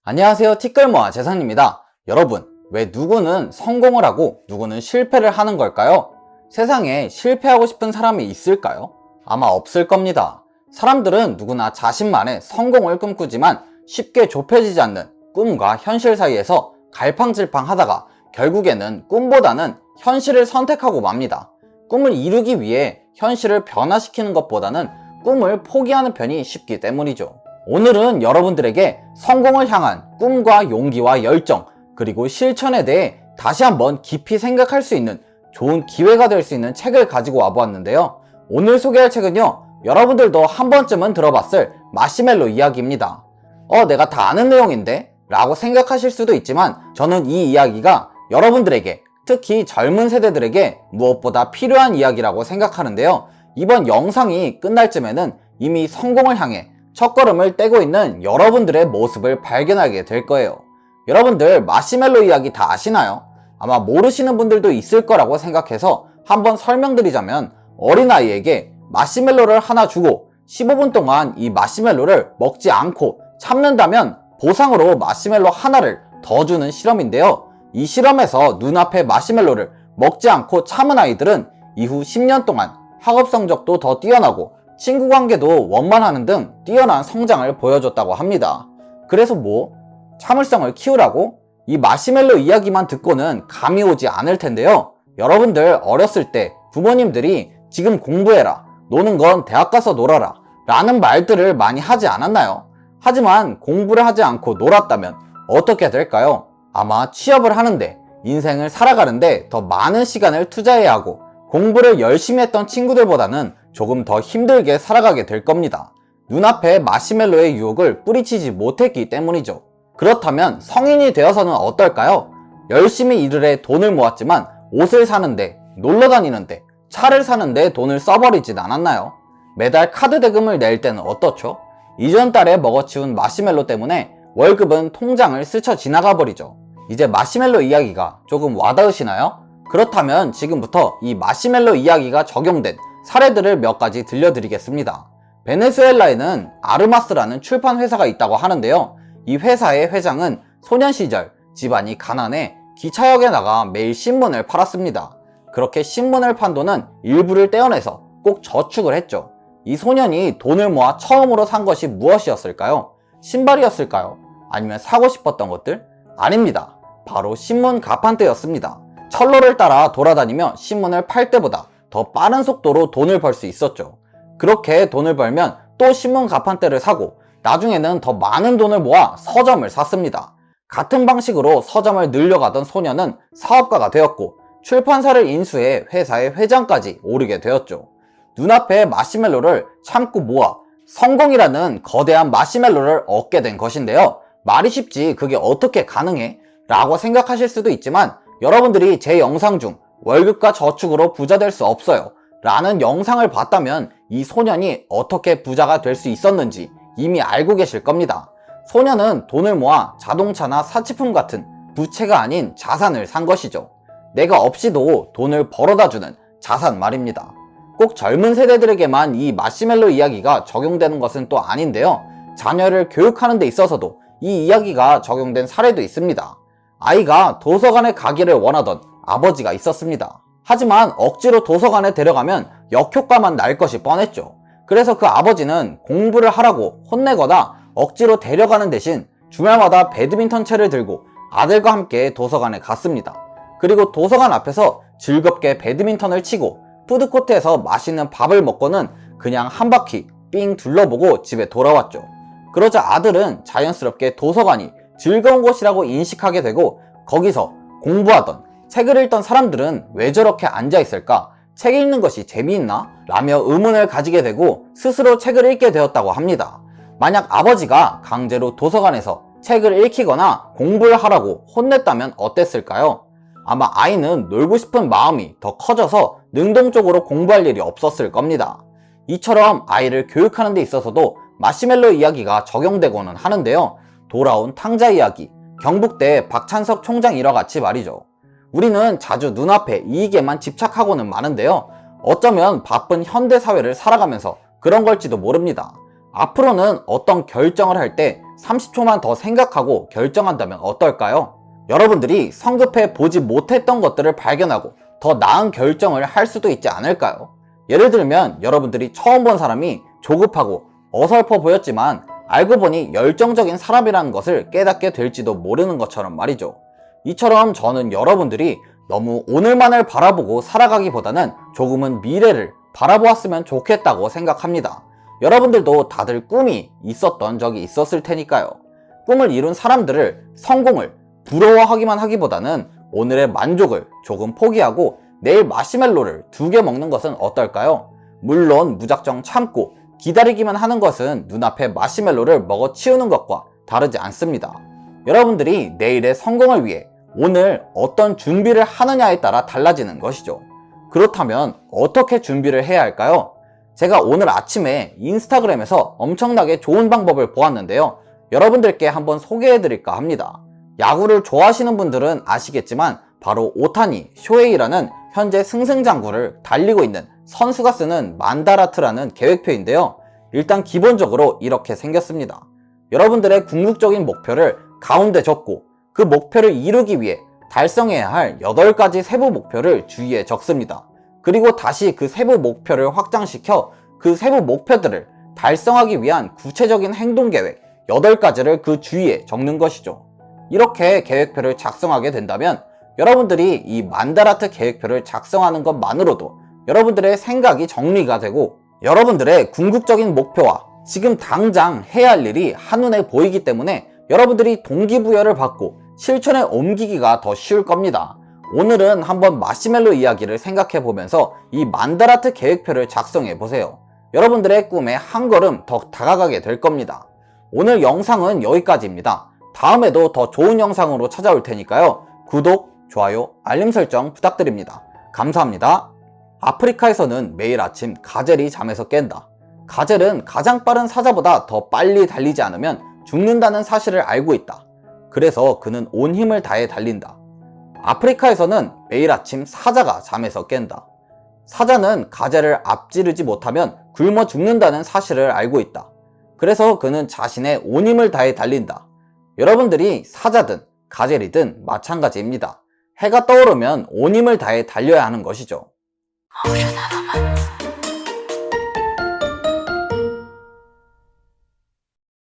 안녕하세요, 티끌모아 재상입니다. 여러분, 왜 누구는 성공을 하고 누구는 실패를 하는 걸까요? 세상에 실패하고 싶은 사람이 있을까요? 아마 없을 겁니다. 사람들은 누구나 자신만의 성공을 꿈꾸지만 쉽게 좁혀지지 않는 꿈과 현실 사이에서 갈팡질팡 하다가 결국에는 꿈보다는 현실을 선택하고 맙니다. 꿈을 이루기 위해 현실을 변화시키는 것보다는 꿈을 포기하는 편이 쉽기 때문이죠. 오늘은 여러분들에게 성공을 향한 꿈과 용기와 열정, 그리고 실천에 대해 다시 한번 깊이 생각할 수 있는 좋은 기회가 될 수 있는 책을 가지고 와보았는데요. 오늘 소개할 책은요, 여러분들도 한 번쯤은 들어봤을 마시멜로 이야기입니다. 내가 다 아는 내용인데? 라고 생각하실 수도 있지만 저는 이 이야기가 여러분들에게, 특히 젊은 세대들에게 무엇보다 필요한 이야기라고 생각하는데요. 이번 영상이 끝날 쯤에는 이미 성공을 향해 첫걸음을 떼고 있는 여러분들의 모습을 발견하게 될 거예요. 여러분들 마시멜로 이야기 다 아시나요? 아마 모르시는 분들도 있을 거라고 생각해서 한번 설명드리자면, 어린아이에게 마시멜로를 하나 주고 15분 동안 이 마시멜로를 먹지 않고 참는다면 보상으로 마시멜로 하나를 더 주는 실험인데요. 이 실험에서 눈앞에 마시멜로를 먹지 않고 참은 아이들은 이후 10년 동안 학업 성적도 더 뛰어나고 친구 관계도 원만하는 등 뛰어난 성장을 보여줬다고 합니다. 그래서 참을성을 키우라고? 이 마시멜로 이야기만 듣고는 감이 오지 않을 텐데요. 여러분들 어렸을 때 부모님들이 지금 공부해라, 노는 건 대학 가서 놀아라 라는 말들을 많이 하지 않았나요? 하지만 공부를 하지 않고 놀았다면 어떻게 될까요? 아마 취업을 하는데, 인생을 살아가는데 더 많은 시간을 투자해야 하고 공부를 열심히 했던 친구들보다는 조금 더 힘들게 살아가게 될 겁니다. 눈앞에 마시멜로의 유혹을 뿌리치지 못했기 때문이죠. 그렇다면 성인이 되어서는 어떨까요? 열심히 일을 해 돈을 모았지만 옷을 사는데, 놀러 다니는데, 차를 사는데 돈을 써버리진 않았나요? 매달 카드 대금을 낼 때는 어떻죠? 이전 달에 먹어치운 마시멜로 때문에 월급은 통장을 스쳐 지나가 버리죠. 이제 마시멜로 이야기가 조금 와닿으시나요? 그렇다면 지금부터 이 마시멜로 이야기가 적용된 사례들을 몇 가지 들려드리겠습니다. 베네수엘라에는 아르마스라는 출판 회사가 있다고 하는데요. 이 회사의 회장은 소년 시절 집안이 가난해 기차역에 나가 매일 신문을 팔았습니다. 그렇게 신문을 판 돈은 일부를 떼어내서 꼭 저축을 했죠. 이 소년이 돈을 모아 처음으로 산 것이 무엇이었을까요? 신발이었을까요? 아니면 사고 싶었던 것들? 아닙니다. 바로 신문 가판대였습니다. 철로를 따라 돌아다니며 신문을 팔 때보다 더 빠른 속도로 돈을 벌 수 있었죠. 그렇게 돈을 벌면 또 신문 가판대를 사고 나중에는 더 많은 돈을 모아 서점을 샀습니다. 같은 방식으로 서점을 늘려가던 소년은 사업가가 되었고 출판사를 인수해 회사의 회장까지 오르게 되었죠. 눈앞에 마시멜로를 참고 모아 성공이라는 거대한 마시멜로를 얻게 된 것인데요. 말이 쉽지 그게 어떻게 가능해? 라고 생각하실 수도 있지만, 여러분들이 제 영상 중 월급과 저축으로 부자 될 수 없어요 라는 영상을 봤다면 이 소년이 어떻게 부자가 될 수 있었는지 이미 알고 계실 겁니다. 소년은 돈을 모아 자동차나 사치품 같은 부채가 아닌 자산을 산 것이죠. 내가 없이도 돈을 벌어다주는 자산 말입니다. 꼭 젊은 세대들에게만 이 마시멜로 이야기가 적용되는 것은 또 아닌데요. 자녀를 교육하는 데 있어서도 이 이야기가 적용된 사례도 있습니다. 아이가 도서관에 가기를 원하던 아버지가 있었습니다. 하지만 억지로 도서관에 데려가면 역효과만 날 것이 뻔했죠. 그래서 그 아버지는 공부를 하라고 혼내거나 억지로 데려가는 대신 주말마다 배드민턴 채를 들고 아들과 함께 도서관에 갔습니다. 그리고 도서관 앞에서 즐겁게 배드민턴을 치고 푸드코트에서 맛있는 밥을 먹고는 그냥 한 바퀴 삥 둘러보고 집에 돌아왔죠. 그러자 아들은 자연스럽게 도서관이 즐거운 곳이라고 인식하게 되고, 거기서 공부하던, 책을 읽던 사람들은 왜 저렇게 앉아있을까? 책 읽는 것이 재미있나? 라며 의문을 가지게 되고 스스로 책을 읽게 되었다고 합니다. 만약 아버지가 강제로 도서관에서 책을 읽히거나 공부를 하라고 혼냈다면 어땠을까요? 아마 아이는 놀고 싶은 마음이 더 커져서 능동적으로 공부할 일이 없었을 겁니다. 이처럼 아이를 교육하는 데 있어서도 마시멜로 이야기가 적용되고는 하는데요. 돌아온 탕자 이야기, 경북대 박찬석 총장 일화 같이 말이죠. 우리는 자주 눈앞의 이익에만 집착하고는 마는데요. 어쩌면 바쁜 현대사회를 살아가면서 그런 걸지도 모릅니다. 앞으로는 어떤 결정을 할 때 30초만 더 생각하고 결정한다면 어떨까요? 여러분들이 성급해 보지 못했던 것들을 발견하고 더 나은 결정을 할 수도 있지 않을까요? 예를 들면 여러분들이 처음 본 사람이 조급하고 어설퍼 보였지만 알고 보니 열정적인 사람이라는 것을 깨닫게 될지도 모르는 것처럼 말이죠. 이처럼 저는 여러분들이 너무 오늘만을 바라보고 살아가기보다는 조금은 미래를 바라보았으면 좋겠다고 생각합니다. 여러분들도 다들 꿈이 있었던 적이 있었을 테니까요. 꿈을 이룬 사람들을 성공을 부러워하기만 하기보다는 오늘의 만족을 조금 포기하고 내일 마시멜로를 2개 먹는 것은 어떨까요? 물론 무작정 참고 기다리기만 하는 것은 눈앞에 마시멜로를 먹어 치우는 것과 다르지 않습니다. 여러분들이 내일의 성공을 위해 오늘 어떤 준비를 하느냐에 따라 달라지는 것이죠. 그렇다면 어떻게 준비를 해야 할까요? 제가 오늘 아침에 인스타그램에서 엄청나게 좋은 방법을 보았는데요. 여러분들께 한번 소개해드릴까 합니다. 야구를 좋아하시는 분들은 아시겠지만 바로 오타니 쇼헤이라는 현재 승승장구를 달리고 있는 선수가 쓰는 만다라트라는 계획표인데요. 일단 기본적으로 이렇게 생겼습니다. 여러분들의 궁극적인 목표를 가운데 적고 그 목표를 이루기 위해 달성해야 할 8가지 세부 목표를 주위에 적습니다. 그리고 다시 그 세부 목표를 확장시켜 그 세부 목표들을 달성하기 위한 구체적인 행동계획 8가지를 그 주위에 적는 것이죠. 이렇게 계획표를 작성하게 된다면 여러분들이 이 만다라트 계획표를 작성하는 것만으로도 여러분들의 생각이 정리가 되고 여러분들의 궁극적인 목표와 지금 당장 해야 할 일이 한눈에 보이기 때문에 여러분들이 동기부여를 받고 실천에 옮기기가 더 쉬울 겁니다. 오늘은 한번 마시멜로 이야기를 생각해 보면서 이 만다라트 계획표를 작성해 보세요. 여러분들의 꿈에 한 걸음 더 다가가게 될 겁니다. 오늘 영상은 여기까지입니다. 다음에도 더 좋은 영상으로 찾아올 테니까요. 구독, 좋아요, 알림 설정 부탁드립니다. 감사합니다. 아프리카에서는 매일 아침 가젤이 잠에서 깬다. 가젤은 가장 빠른 사자보다 더 빨리 달리지 않으면 죽는다는 사실을 알고 있다. 그래서 그는 온 힘을 다해 달린다. 아프리카에서는 매일 아침 사자가 잠에서 깬다. 사자는 가젤을 앞지르지 못하면 굶어 죽는다는 사실을 알고 있다. 그래서 그는 자신의 온 힘을 다해 달린다. 여러분들이 사자든 가젤이든 마찬가지입니다. 해가 떠오르면 온 힘을 다해 달려야 하는 것이죠. 候着他们。